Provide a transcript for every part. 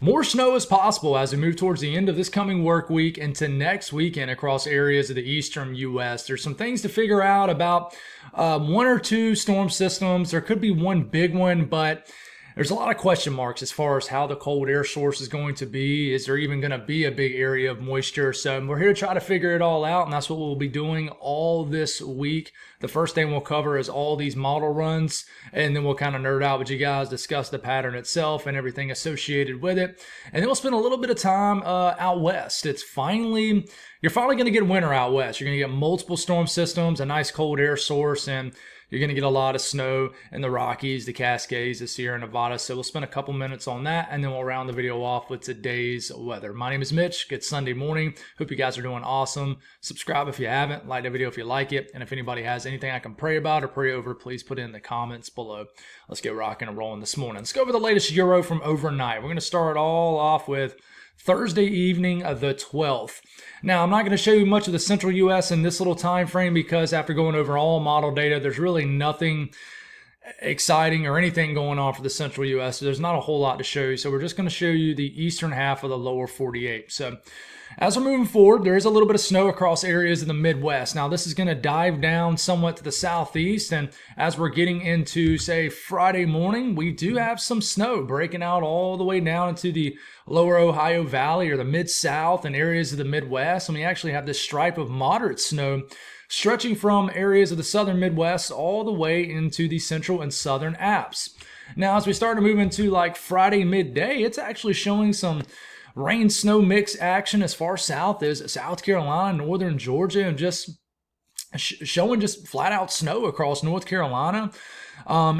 More snow is possible as we move towards the end of this coming work week into next weekend across areas of the eastern U.S. There's some things to figure out about one or two storm systems. There could be one big one, but there's a lot of question marks as far as how the cold air source is going to be. Is there even going to be a big area of moisture? So we're here to try to figure it all out, and that's what we'll be doing all this week. The first thing we'll cover is all these model runs, and then we'll kind of nerd out with you guys, discuss the pattern itself and everything associated with it. And then we'll spend a little bit of time out west. You're finally going to get winter out west. You're going to get multiple storm systems, a nice cold air source, and you're going to get a lot of snow in the Rockies, the Cascades, the Sierra Nevada. So we'll spend a couple minutes on that, and then we'll round the video off with today's weather. My name is Mitch. Good Sunday morning. Hope you guys are doing awesome. Subscribe if you haven't. Like the video if you like it. And if anybody has anything I can pray about or pray over, please put it in the comments below. Let's get rocking and rolling this morning. Let's go over the latest Euro from overnight. We're going to start all off with Thursday evening of the 12th. Now, I'm not going to show you much of the central U.S. in this little time frame because after going over all model data, there's really nothing exciting or anything going on for the central U.S. So there's not a whole lot to show you. So we're just going to show you the eastern half of the lower 48. So as we're moving forward, there is a little bit of snow across areas in the Midwest. Now, this is going to dive down somewhat to the southeast, and as we're getting into, say, Friday morning, we do have some snow breaking out all the way down into the lower Ohio Valley or the Mid-South and areas of the Midwest, and we actually have this stripe of moderate snow stretching from areas of the southern Midwest all the way into the central and southern Alps. Now, as we start to move into like Friday midday, it's actually showing some rain snow mix action as far south as South Carolina, northern Georgia, and just showing just flat out snow across North Carolina,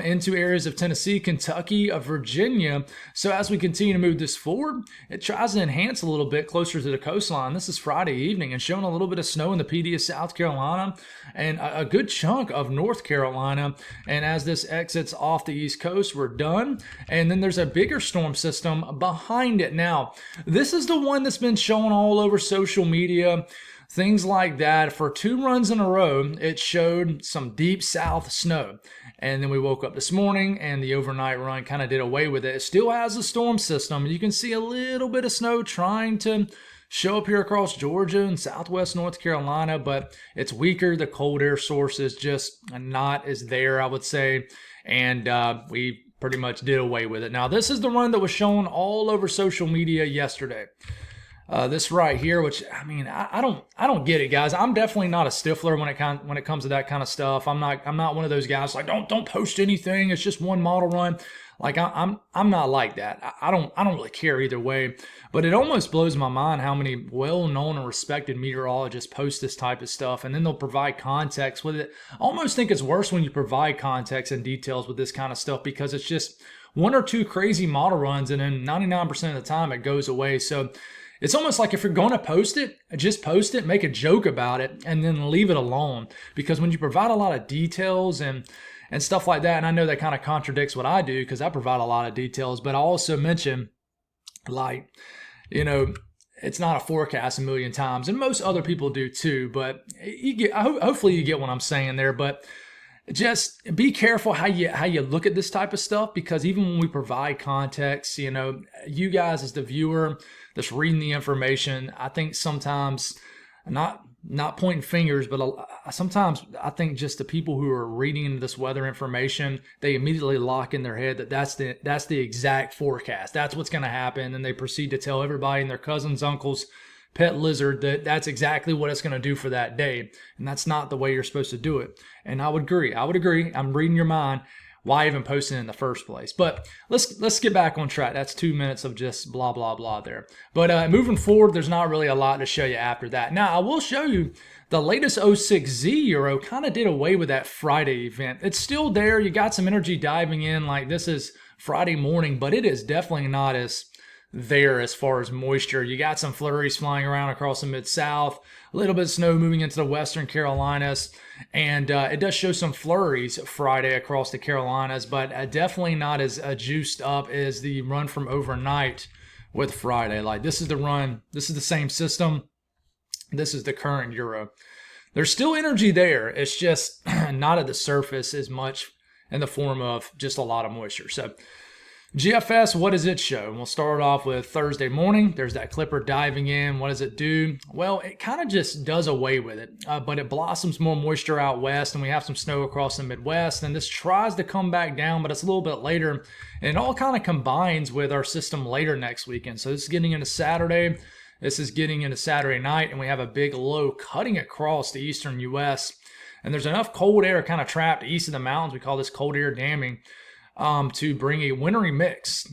into areas of Tennessee, Kentucky, Virginia. So as we continue to move this forward, it tries to enhance a little bit closer to the coastline. This is Friday evening and showing a little bit of snow in the PD of South Carolina and a good chunk of North Carolina. And as this exits off the East Coast, we're done. And then there's a bigger storm system behind it. Now, this is the one that's been shown all over social media, things like that. For 2 runs in a row, it showed some deep south snow. And then we woke up this morning and the overnight run kind of did away with it. It still has a storm system. You can see a little bit of snow trying to show up here across Georgia and southwest North Carolina, but it's weaker. The cold air source is just not as there, I would say. And we pretty much did away with it. Now, this is the run that was shown all over social media yesterday. This right here, which I mean, I don't get it, guys. I'm definitely not a stiffler when it comes to that kind of stuff. I'm not one of those guys like don't post anything. It's just one model run. Like I'm not like that. I don't really care either way. But it almost blows my mind how many well-known and respected meteorologists post this type of stuff, and then they'll provide context with it. I almost think it's worse when you provide context and details with this kind of stuff because it's just one or two crazy model runs, and then 99% of the time it goes away. So it's almost like if you're going to post it, just post it, make a joke about it, and then leave it alone. Because when you provide a lot of details and stuff like that, and I know that kind of contradicts what I do because I provide a lot of details, but I also mention, like, it's not a forecast a million times, and most other people do too, but hopefully you get what I'm saying there. But just be careful how you look at this type of stuff, because even when we provide context, you guys as the viewer that's reading the information, I think sometimes, not pointing fingers, but sometimes I think just the people who are reading into this weather information, they immediately lock in their head that that's the exact forecast. That's what's going to happen, and they proceed to tell everybody and their cousins, uncles, pet lizard that that's exactly what it's going to do for that day. And that's not the way you're supposed to do it. And I would agree. I'm reading your mind. Why even post it in the first place? But let's get back on track. That's 2 minutes of just blah, blah, blah there. But moving forward, there's not really a lot to show you after that. Now, I will show you the latest 06Z Euro kind of did away with that Friday event. It's still there. You got some energy diving in like this is Friday morning, but it is definitely not as there as far as moisture. You got some flurries flying around across the Mid-South, a little bit of snow moving into the western Carolinas, and it does show some flurries Friday across the Carolinas, but definitely not as juiced up as the run from overnight with Friday. Like, this is the run, this is the same system, this is the current Euro. There's still energy there, it's just not at the surface as much in the form of just a lot of moisture. So GFS, what does it show? And we'll start off with Thursday morning. There's that clipper diving in. What does it do? Well, it kind of just does away with it, but it blossoms more moisture out west, and we have some snow across the Midwest. And this tries to come back down, but it's a little bit later. And it all kind of combines with our system later next weekend. So this is getting into Saturday. This is getting into Saturday night, and we have a big low cutting across the eastern U.S. And there's enough cold air kind of trapped east of the mountains. We call this cold air damming. To bring a wintry mix,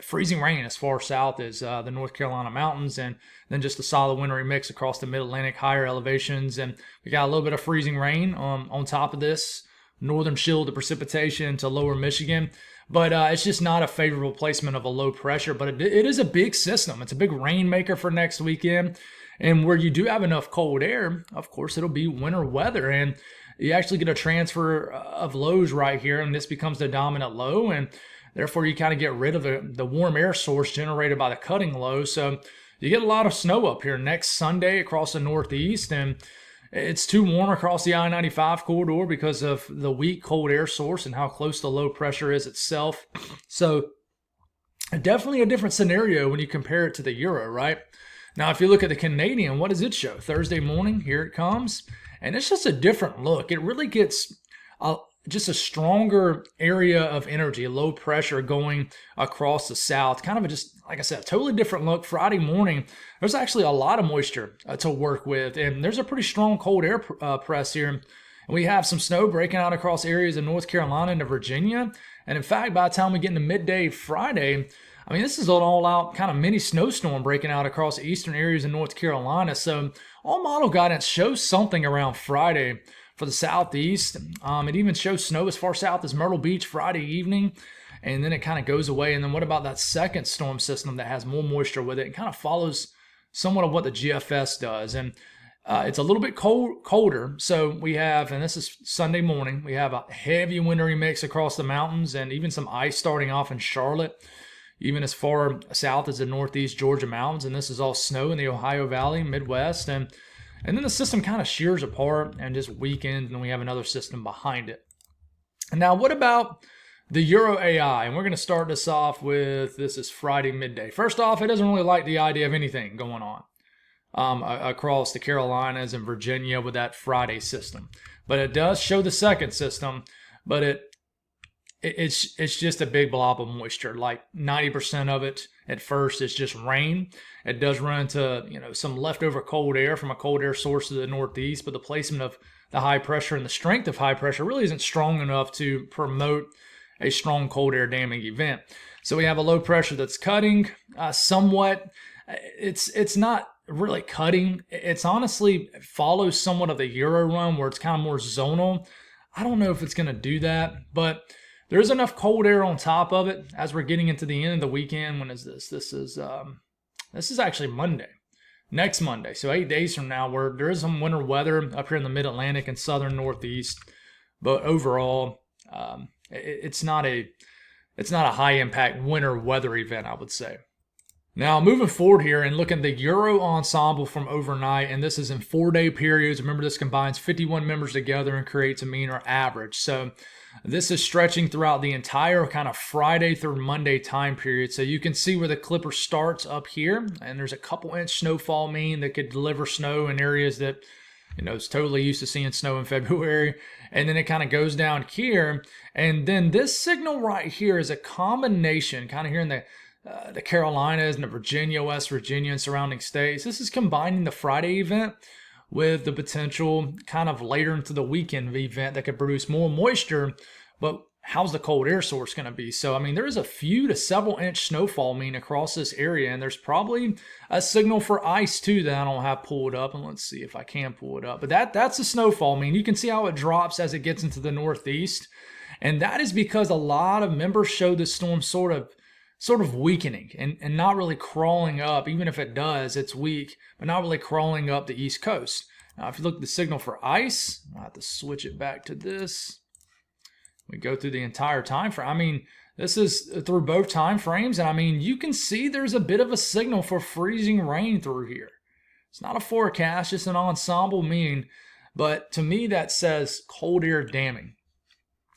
freezing rain as far south as the North Carolina mountains, and then just a solid wintry mix across the mid-Atlantic higher elevations. And we got a little bit of freezing rain on top of this, northern shield of precipitation to lower Michigan. But it's just not a favorable placement of a low pressure, but it is a big system. It's a big rainmaker for next weekend. And where you do have enough cold air, of course, it'll be winter weather. And you actually get a transfer of lows right here, and this becomes the dominant low, and therefore you kind of get rid of the warm air source generated by the cutting low. So you get a lot of snow up here next Sunday across the Northeast, and it's too warm across the I-95 corridor because of the weak cold air source and how close the low pressure is itself. So definitely a different scenario when you compare it to the Euro, right? Now, if you look at the Canadian, what does it show? Thursday morning, here it comes. And it's just a different look. It really gets just a stronger area of energy, low pressure going across the south. Kind of just, like I said, a totally different look. Friday morning, there's actually a lot of moisture to work with. And there's a pretty strong cold air press here. And we have some snow breaking out across areas of North Carolina into Virginia. And in fact, by the time we get into midday Friday, I mean, this is an all-out kind of mini snowstorm breaking out across eastern areas of North Carolina. So all model guidance shows something around Friday for the southeast. It even shows snow as far south as Myrtle Beach Friday evening, and then it kind of goes away. And then what about that second storm system that has more moisture with it? It kind of follows somewhat of what the GFS does. And it's a little bit colder. So we have, and this is Sunday morning, we have a heavy wintry mix across the mountains and even some ice starting off in Charlotte, even as far south as the northeast Georgia mountains. And this is all snow in the Ohio Valley, Midwest. And then the system kind of shears apart and just weakens, and we have another system behind it. And now what about the Euro AI? And we're going to start this off with, this is Friday midday. First off, it doesn't really like the idea of anything going on across the Carolinas and Virginia with that Friday system. But it does show the second system, but it's just a big blob of moisture. Like 90% of it at first is just rain. It does run into some leftover cold air from a cold air source to the northeast, but the placement of the high pressure and the strength of high pressure really isn't strong enough to promote a strong cold air damming event. So we have a low pressure that's cutting somewhat. It's not really cutting. It's honestly follows somewhat of the Euro run where it's kind of more zonal. I don't know if it's going to do that, but there's enough cold air on top of it as we're getting into the end of the weekend. When is this? This is actually Monday, next Monday. So 8 days from now, where there is some winter weather up here in the mid-Atlantic and southern northeast. But overall, it's not a high impact winter weather event, I would say. Now, moving forward here and looking at the Euro ensemble from overnight, and this is in 4-day periods. Remember, this combines 51 members together and creates a mean or average. So this is stretching throughout the entire kind of Friday through Monday time period. So you can see where the clipper starts up here, and there's a couple inch snowfall mean that could deliver snow in areas that, is totally used to seeing snow in February. And then it kind of goes down here. And then this signal right here is a combination kind of here in the Carolinas and the Virginia, West Virginia, and surrounding states. This is combining the Friday event with the potential kind of later into the weekend event that could produce more moisture. But how's the cold air source going to be? So, I mean, there's a few to several inch snowfall mean across this area, and there's probably a signal for ice too that I don't have pulled up. And let's see if I can pull it up. But that's a snowfall mean. You can see how it drops as it gets into the northeast. And that is because a lot of members show the storm sort of weakening and not really crawling up. Even if it does, it's weak, but not really crawling up the East Coast. Now, if you look at the signal for ice, I'll have to switch it back to this. We go through the entire time frame. I mean, this is through both time frames, and I mean, you can see there's a bit of a signal for freezing rain through here. It's not a forecast, just an ensemble mean, but to me that says cold air damming.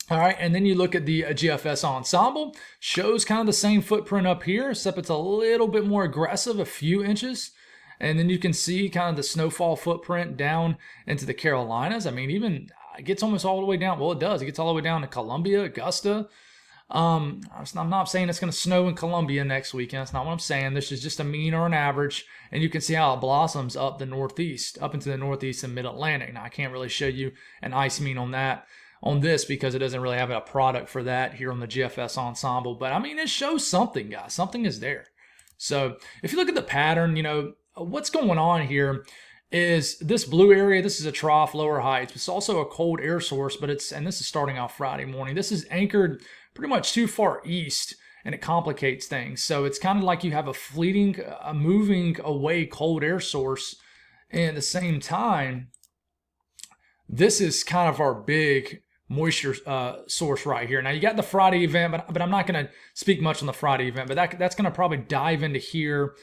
All right, and then you look at the GFS ensemble, shows kind of the same footprint up here, except it's a little bit more aggressive, a few inches. And then you can see kind of the snowfall footprint down into the Carolinas. I mean, even it gets almost all the way down. Well, it does. It gets all the way down to Columbia, Augusta. I'm not saying it's going to snow in Columbia next weekend. That's not what I'm saying. This is just a mean or an average. And you can see how it blossoms up the Northeast, up into the Northeast and Mid-Atlantic. Now, I can't really show you an ice mean on that on this because it doesn't really have a product for that here on the GFS ensemble. But I mean, it shows something, guys. Something is there. So if you look at the pattern, what's going on here is this blue area. This is a trough, lower heights. It's also a cold air source, but and this is starting off Friday morning. This is anchored pretty much too far east, and it complicates things. So it's kind of like you have a fleeting, moving away cold air source, and at the same time, this is kind of our big moisture source right here. Now you got the Friday event, but I'm not going to speak much on the Friday event, but that's going to probably dive into here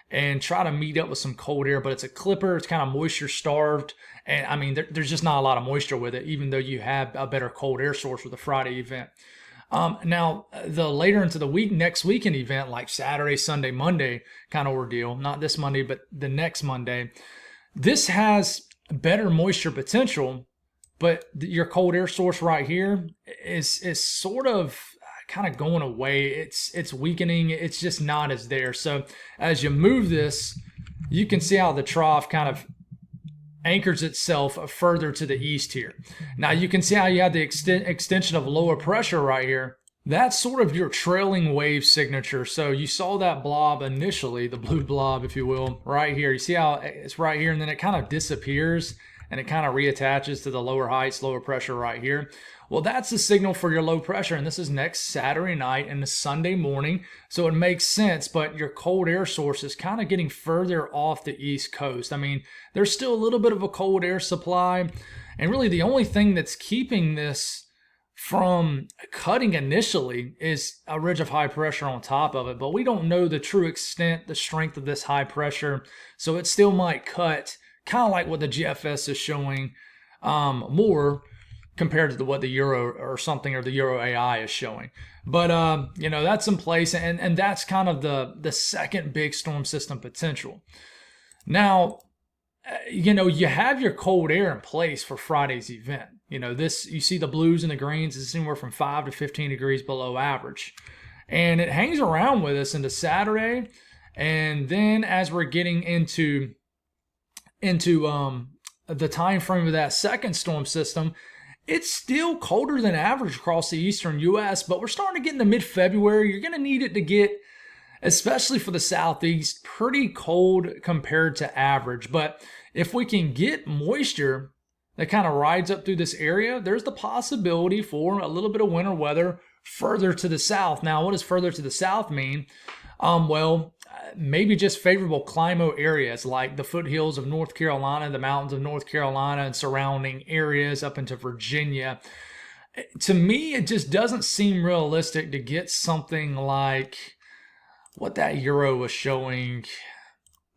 and try to meet up with some cold air. But it's a clipper, it's kind of moisture starved, and I mean there's just not a lot of moisture with it, even though you have a better cold air source with the Friday event. Now the later into the week, next weekend event, like Saturday, Sunday, Monday kind of ordeal, not this Monday but the next Monday, this has better moisture potential, but your cold air source right here is sort of kind of going away. It's weakening. It's just not as there. So as you move this, you can see how the trough kind of anchors itself further to the east here. Now you can see how you have the extension of lower pressure right here. That's sort of your trailing wave signature. So you saw that blob initially, the blue blob, if you will, right here. You see how it's right here, and then it kind of disappears and it kind of reattaches to the lower heights, lower pressure right here. Well, that's the signal for your low pressure, and this is next Saturday night and the Sunday morning, so it makes sense, but your cold air source is kind of getting further off the East Coast. I mean, there's still a little bit of a cold air supply, and really the only thing that's keeping this from cutting initially is a ridge of high pressure on top of it, but we don't know the true extent, the strength of this high pressure, so it still might cut, kind of like what the GFS is showing more compared to what the Euro or something, or the Euro AI is showing. But that's in place, and that's kind of the second big storm system potential. Now, you have your cold air in place for Friday's event. This, you see the blues and the greens is anywhere from 5 to 15 degrees below average, and it hangs around with us into Saturday, and then as we're getting into the time frame of that second storm system, it's still colder than average across the eastern U.S., but we're starting to get into mid-February. You're going to need it to get, especially for the southeast, pretty cold compared to average. But if we can get moisture that kind of rides up through this area, there's the possibility for a little bit of winter weather further to the south. Now, what does further to the south mean? Maybe just favorable climo areas like the foothills of North Carolina, the mountains of North Carolina, and surrounding areas up into Virginia. To me, it just doesn't seem realistic to get something like what that Euro was showing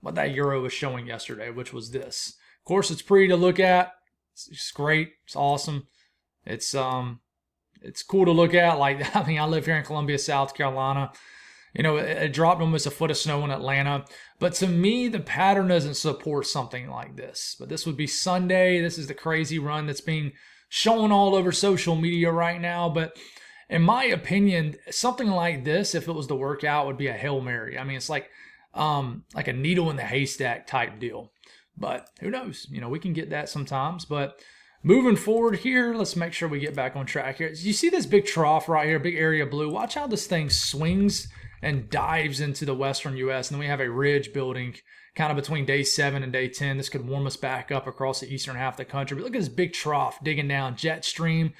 yesterday, which was this. Of course, it's pretty to look at. It's great. It's awesome. It's cool to look at. Like, I mean, I live here in Columbia, South Carolina. It dropped almost a foot of snow in Atlanta. But to me, the pattern doesn't support something like this. But this would be Sunday. This is the crazy run that's being shown all over social media right now. But in my opinion, something like this, if it was to work out, would be a Hail Mary. I mean, it's like a needle in the haystack type deal. But who knows? We can get that sometimes. But moving forward here, let's make sure we get back on track here. You see this big trough right here, big area of blue. Watch how this thing swings and dives into the western U.S. And then we have a ridge building kind of between day 7 and day 10. This could warm us back up across the eastern half of the country. But look at this big trough digging down, jet stream.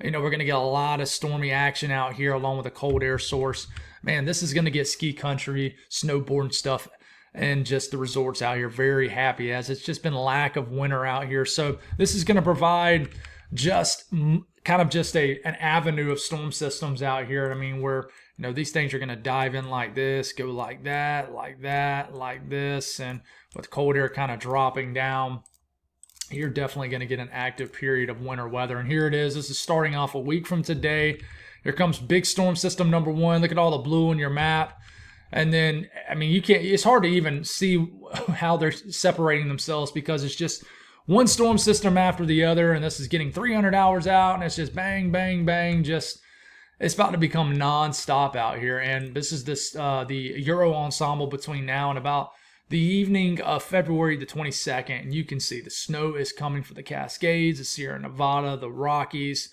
We're going to get a lot of stormy action out here along with a cold air source. Man, this is going to get ski country, snowboarding stuff, and just the resorts out here very happy, as it's just been lack of winter out here. So this is going to provide just kind of just an avenue of storm systems out here. I mean, where these things are going to dive in like this, go like that, like this, and with cold air kind of dropping down. you're definitely going to get an active period of winter weather. And here it is. This is starting off a week from today. Here comes big storm system number 1. Look at all the blue on your map. And then, I mean, you can't, it's hard to even see how they're separating themselves because it's just one storm system after the other. And this is getting 300 hours out, and it's just bang, bang, bang. Just, it's about to become nonstop out here. And this is the Euro ensemble between now and about the evening of February the 22nd. And you can see the snow is coming for the Cascades, the Sierra Nevada, the Rockies,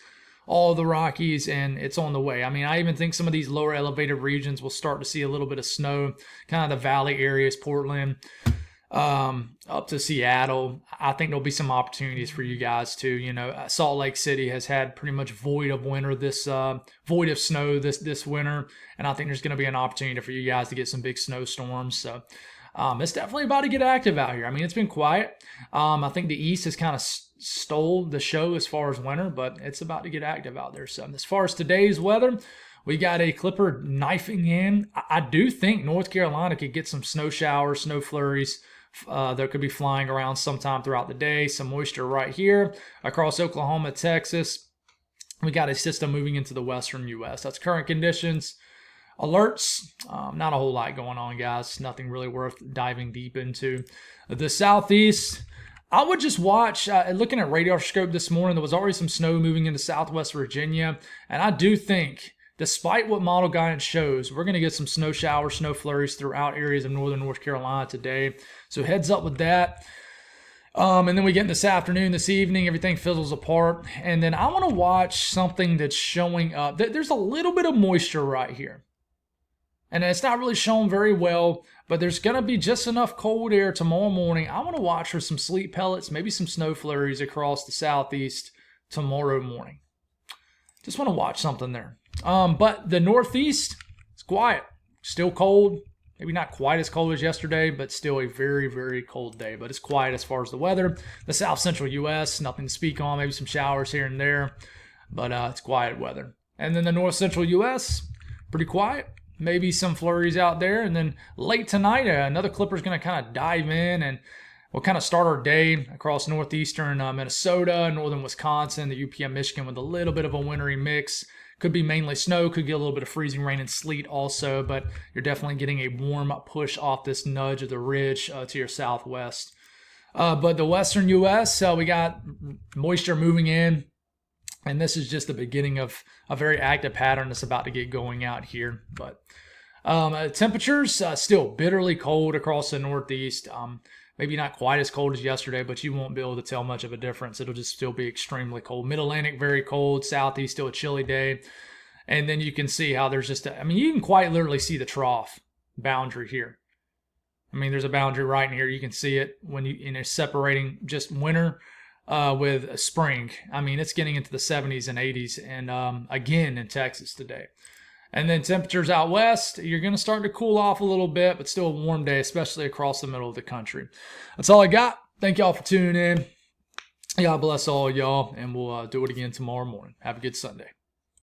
all the Rockies, and it's on the way. I mean, I even think some of these lower elevated regions will start to see a little bit of snow, kind of the valley areas, Portland, up to Seattle. I think there'll be some opportunities for you guys too. You know, Salt Lake City has had pretty much void of snow this winter, and I think there's going to be an opportunity for you guys to get some big snowstorms. So it's definitely about to get active out here. I mean, it's been quiet. I think the East has kind of stole the show as far as winter, but it's about to get active out there. So as far as today's weather, we got a clipper knifing in. I do think North Carolina could get some snow showers, snow flurries. There could be flying around sometime throughout the day. Some moisture right here across Oklahoma, Texas. We got a system moving into the western U.S. That's current conditions. Alerts, not a whole lot going on, guys. Nothing really worth diving deep into. The southeast, I would just watch, looking at radar scope this morning, there was already some snow moving into southwest Virginia. And I do think, despite what model guidance shows, we're going to get some snow showers, snow flurries throughout areas of northern North Carolina today. So heads up with that. And then we get in this afternoon, this evening, everything fizzles apart. And then I want to watch something that's showing up. There's a little bit of moisture right here. And it's not really shown very well, but there's going to be just enough cold air tomorrow morning. I want to watch for some sleet pellets, maybe some snow flurries across the southeast tomorrow morning. Just want to watch something there. But the northeast, it's quiet. Still cold. Maybe not quite as cold as yesterday, but still a very, very cold day. But it's quiet as far as the weather. The south central U.S., nothing to speak on. Maybe some showers here and there. But it's quiet weather. And then the north central U.S., pretty quiet. Maybe some flurries out there. And then late tonight, another clipper's going to kind of dive in, and we'll kind of start our day across northeastern Minnesota, northern Wisconsin, the UP, Michigan, with a little bit of a wintry mix. Could be mainly snow, could get a little bit of freezing rain and sleet also, but you're definitely getting a warm push off this nudge of the ridge to your southwest. But the western U.S., we got moisture moving in. And this is just the beginning of a very active pattern that's about to get going out here. But temperatures still bitterly cold across the northeast. Maybe not quite as cold as yesterday, but you won't be able to tell much of a difference. It'll just still be extremely cold. Mid-Atlantic, very cold. Southeast, still a chilly day. And then you can see how there's just, you can quite literally see the trough boundary here. I mean, there's a boundary right in here. You can see it when it's separating just winter with spring. I mean, it's getting into the 70s and 80s, and again in Texas today. And then temperatures out west, you're going to start to cool off a little bit, but still a warm day, especially across the middle of the country. That's all I got. Thank y'all for tuning in. God bless all y'all, and we'll do it again tomorrow morning. Have a good Sunday.